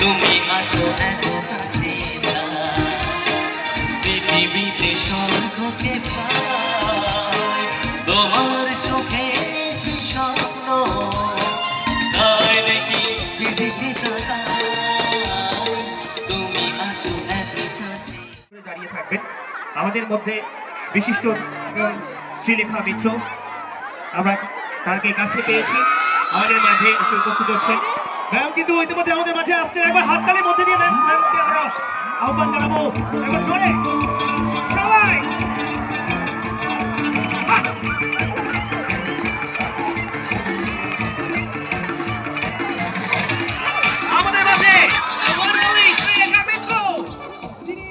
তুমি আছো পৃথিবীতে স্বর্গকে পাই তোমার চোখে স্বপ্ন তাই দেখি যেদিকে তুমি আছো দাঁড়িয়ে থাকবেন আমাদের মধ্যে বিশিষ্ট শ্রীলেখা মিত্র। আমরা তাকে কাছে পেয়েছি, আমাদের মাঝে উপস্থিত হচ্ছেন ম্যাম, কিন্তু ইতিমধ্যে আমাদের মাঝে আসছেন। একবার হাততালির মধ্যে দিয়ে ম্যামকে আমরা আহ্বান জানাবো। একবার জোরে সবাই আমাদের মাঝে শ্রীলেখা মিত্র, যিনি